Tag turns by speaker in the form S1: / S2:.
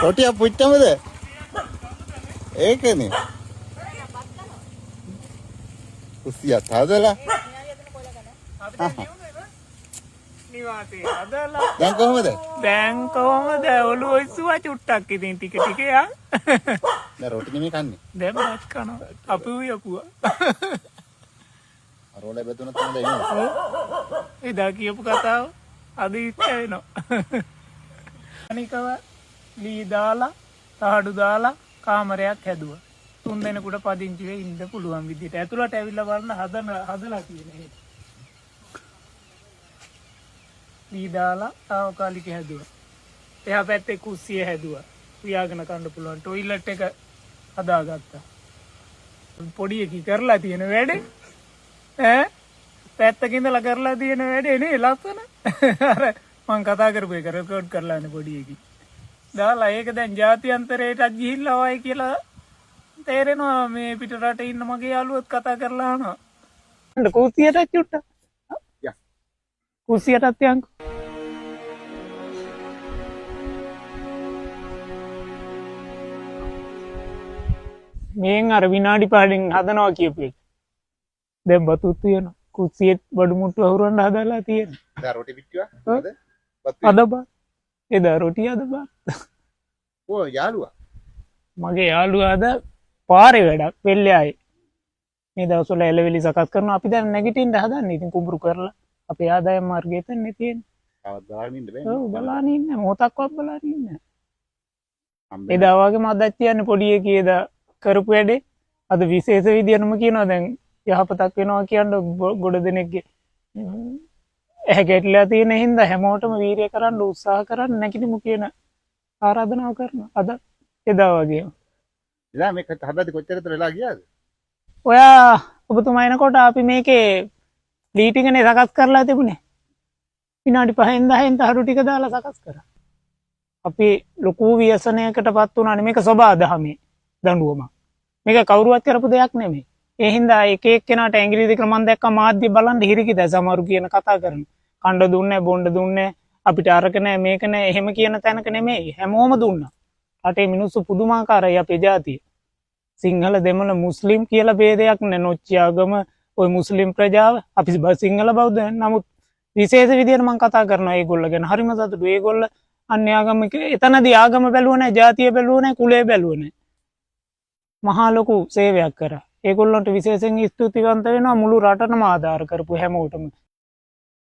S1: රොටිය පුච්චමද? ඒකනේ. කුස්සියක් හදලා.
S2: නිවාසේ හදලා.
S1: දැන් කොහමද?
S2: දැන් කොහමද ඔළුව ඉස්සුවා චුට්ටක් ඉතින් ටික ටික යා.
S1: දැන් රොටි නෙමෙයි කන්නේ.
S2: දැන් මාත් කනවා. අපි යපුවා.
S1: රෝලේ බෙදුන තමයි එන්නේ.
S2: එදා කියපු කතාව අද ඉච්ච වෙනවා. අනිකව ලී දාලා තහඩු දාලා කාමරයක් හැදුවා. 3 දෙනෙකුට පදිංචි වෙ ඉන්න පුළුවන් විදිහට. ඇතුළට ඇවිල්ලා බලන්න හදලා තියෙන හැටි. ලී දාලා තාවකාලික හැදුවා. එහා පැත්තේ කුස්සිය හැදුවා. පියාගෙන කන්න පුළුවන් টয়ලට් එක හදාගත්තා. පොඩි එකී කරලා තියෙන වැඩේ පැත්තක ඉඳලා කරලා තියෙන වැඩේ නේ ලස්සන. අර මං කතා කරපු එක රෙකෝඩ් කරලානේ පොඩි එකී. දාලා ඒක දැන් ජාත්‍යන්තරයටත් ගිහිල්ලා වයි කියලා තේරෙනවා මේ පිට රටේ ඉන්න මගේ යාළුවොත් කතා කරලා අහනවා. කුස්සියට චුට්ටක්.
S1: යා.
S2: කුස්සියටත් යන්කෝ. මේන් අර විනාඩි 5න් හදනවා කියපු එක. දැන් බතුත් තියෙනවා. කුස්සියෙත් බඩු මුට්ටු අහුරන්න හදලා තියෙනවා.
S1: දැන් රොටි පිටුවා.
S2: අද බා. එදා රොටි අද බා.
S1: ඕ යාළුවා.
S2: මගේ යාළුවා අද පාරේ වැඩක් වෙල්ලේ ආයේ. මේ දවස්වල එළවෙලි සකස් කරනවා. අපි දැන් නැගිටින්න හදන්නේ. ඉතින් කුඹුරු කරලා අපේ ආදායම් මාර්ගය එතනනේ තියෙන්නේ.
S1: තවත් බලන්න ඉන්න බෑ.
S2: ඔව් බලන්න ඉන්න. මොහොතක්වත් බලන්න ඉන්න. එදා වගේම අදත් කියන්නේ පොඩි එකේ එදා කරපු වැඩේ අද විශේෂ විදියටම කියනවා දැන් යහපතක් වෙනවා කියන ගොඩ දෙනෙක්ගේ ඇහැ ගැටලා තියෙන හින්දා හැමෝටම වීරිය කරන්න උත්සාහ කරන්න නැගිටිමු කියන ආරාධනාව කරනවා අද එදා වගේම.
S1: එදා මේක හදද්දි කොච්චරතර වෙලා ගියාද?
S2: ඔයා ඔබතුමා එනකොට අපි මේකේ ලීටින්ගනේ සකස් කරලා තිබුණේ. විනාඩි 5න් 10න් තහඩු ටික දාලා සකස් කරා. අපි ලොකු ව්‍යසනයකටපත් වුණානේ මේක සබා දහමේ දඬුවම. මේක කවුරුවත් කරපු දෙයක් නෙමෙයි. ඒ හින්දා එක එක්කෙනාට ඇඟිලි දෙක මම දැක්කා මාධ්‍ය බලන් හිරිකිද සමහරු කියන කතා කරන. කණ්ඩ දුන්නේ බොණ්ඩ දුන්නේ අපිට අරක නෑ මේක නෑ එහෙම කියන තැනක නෙමෙයි. හැමෝම දුන්නා. රටේ මිනිස්සු පුදුමාකාරයි අපේ ජාතිය. සිංහල දෙමළ මුස්ලිම් කියලා ભેදයක් නෑ. නොච්චියාගම ওই මුස්ලිම් ප්‍රජාව අපි සිංහල බෞද්ධ නමුත් විශේෂ විදියට මම කතා කරනවා ඒගොල්ලෝ ගැන. හරිම සතුටුයි. ඒගොල්ල අන්‍ය ආගමික එතනදී ආගම බැලුව නෑ, ජාතිය බැලුව නෑ, කුලය බැලුව නෑ. මහා ලොකු සේවයක් කරා. ඒගොල්ලන්ට විශේෂයෙන් ස්තුතිවන්ත වෙනවා මුළු රටටම ආධාර කරපු හැමෝටම.